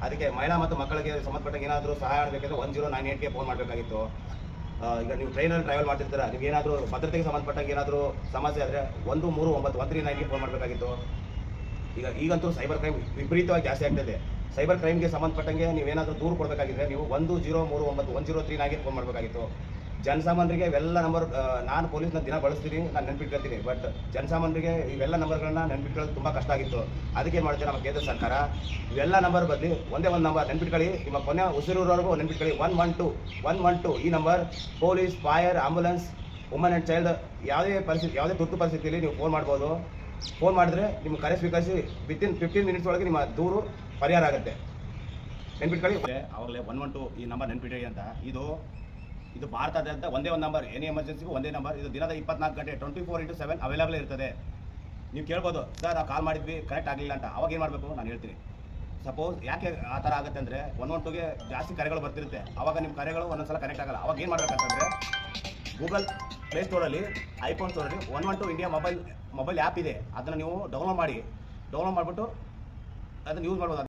ಅದಕ್ಕೆ ಮಹಿಳಾ ಮತ್ತು ಮಕ್ಕಳಿಗೆ ಸಂಬಂಧಪಟ್ಟ ಏನಾದರೂ ಸಹಾಯ ಮಾಡಬೇಕಂದ್ರೆ 1098ಗೆ ಫೋನ್ ಮಾಡಬೇಕಾಗಿತ್ತು. ಈಗ ನೀವು ಟ್ರೈನಲ್ಲಿ ಟ್ರಾವೆಲ್ ಮಾಡ್ತಿರ್ತೀರ, ನೀವು ಏನಾದರೂ ಭದ್ರತೆಗೆ ಸಂಬಂಧಪಟ್ಟಂಗೆ ಏನಾದರೂ ಸಮಸ್ಯೆ ಆದರೆ 139 ಫೋನ್ ಮಾಡಬೇಕಾಗಿತ್ತು. ಈಗಂತೂ ಸೈಬರ್ ಕ್ರೈಮ್ ವಿಪರೀತವಾಗಿ ಜಾಸ್ತಿ ಆಗ್ತಿದೆ. ಸೈಬರ್ ಕ್ರೈಮ್ಗೆ ಸಂಬಂಧಪಟ್ಟಂಗೆ ನೀವೇನಾದರೂ ದೂರು ಕೊಡಬೇಕಾಗಿದ್ರೆ ನೀವು 1039 ಫೋನ್ ಮಾಡಬೇಕಾಗಿತ್ತು. ಜನಸಾಮಾನ್ಯರಿಗೆ ಇವೆಲ್ಲ ನಂಬರ್ ನಾನು ಪೊಲೀಸ್ನ ದಿನ ಬಳಸ್ತೀನಿ, ನಾನು ನೆನ್ಪಿಟ್ಕೊಳ್ತೀನಿ. ಬಟ್ ಜನಸಾಮಾನ್ಯರಿಗೆ ಇವೆಲ್ಲ ನಂಬರ್ಗಳನ್ನ ನೆನ್ಪಿಟ್ಕೊಳ್ಳೋದು ತುಂಬ ಕಷ್ಟ ಆಗಿತ್ತು. ಅದಕ್ಕೆ ಏನು ಮಾಡ್ತೀವಿ ನಮ್ಮ ಕೇಂದ್ರ ಸರ್ಕಾರ, ಇವೆಲ್ಲ ನಂಬರ್ ಬದಲಿ ಒಂದೇ ಒಂದು ನಂಬರ್ ನೆನ್ಪಿಟ್ಕೊಳ್ಳಿ. ನಿಮ್ಮ ಕೊನೆ ಉಸಿರೂರವರೆಗೂ ನೆನ್ಪಿಟ್ಕೊಳ್ಳಿ. 112 ಈ number police, fire, ambulance, woman and child ಯಾವುದೇ ತುರ್ತು ಪರಿಸ್ಥಿತಿಯಲ್ಲಿ ನೀವು ಫೋನ್ ಮಾಡ್ಬೋದು. ಫೋನ್ ಮಾಡಿದ್ರೆ ನಿಮ್ಮ ಕರೆ ಸ್ವೀಕರಿಸಿ ವಿತಿನ್ 15 ಮಿನಿಟ್ಸ್ ಒಳಗೆ ನಿಮ್ಮ ದೂರು ಪರಿಹಾರ ಆಗುತ್ತೆ. ನೆನ್ಪಿಟ್ಕೊಳ್ಳಿ. ಅವಾಗಲೇ 112 ಈ ನಂಬರ್ ನೆನ್ಪಿಟ್ಕೊಳ್ಳಿ ಅಂತ. ಇದು ಭಾರತದಾದ್ಯಂತ ಒಂದೇ ಒಂದು ನಂಬರ್, ಎನಿ ಎಮರ್ಜೆನ್ಸಿಗೂ ಒಂದೇ ನಂಬರ್. ಇದು ದಿನದ 24 ಗಂಟೆ 24/7 ಅವೈಲೇಬಲ್ ಇರ್ತದೆ. ನೀವು ಕೇಳ್ಬೋದು, ಸರ್ ನಾವು ಕಾಲ್ ಮಾಡಿದ್ವಿ ಕರೆಕ್ಟ್ ಆಗಲಿಲ್ಲ ಅಂತ. ಅವಾಗ ಏನು ಮಾಡಬೇಕು ನಾನು ಹೇಳ್ತೀನಿ. ಸಪೋಸ್ ಯಾಕೆ ಆ ಥರ ಆಗುತ್ತೆ ಅಂದರೆ 112ಗೆ ಜಾಸ್ತಿ ಕರೆಗಳು ಬರ್ತಿರುತ್ತೆ. ಅವಾಗ ನಿಮ್ಮ ಕರೆಗಳು ಒಂದೊಂದ್ಸಲ ಕನೆಕ್ಟ್ ಆಗಲ್ಲ. ಅವಾಗ ಏನು ಮಾಡಬೇಕಂತಂದರೆ ಗೂಗಲ್ ಪ್ಲೇಸ್ಟೋರಲ್ಲಿ, ಐಫೋನ್ ಸ್ಟೋರಲ್ಲಿ 112 ಇಂಡಿಯಾ ಮೊಬೈಲ್ ಆ್ಯಪ್ ಇದೆ. ಅದನ್ನು ನೀವು ಡೌನ್ಲೋಡ್ ಮಾಡಿಬಿಟ್ಟು ಅದನ್ನು ಯೂಸ್ ಮಾಡ್ಬೋದು.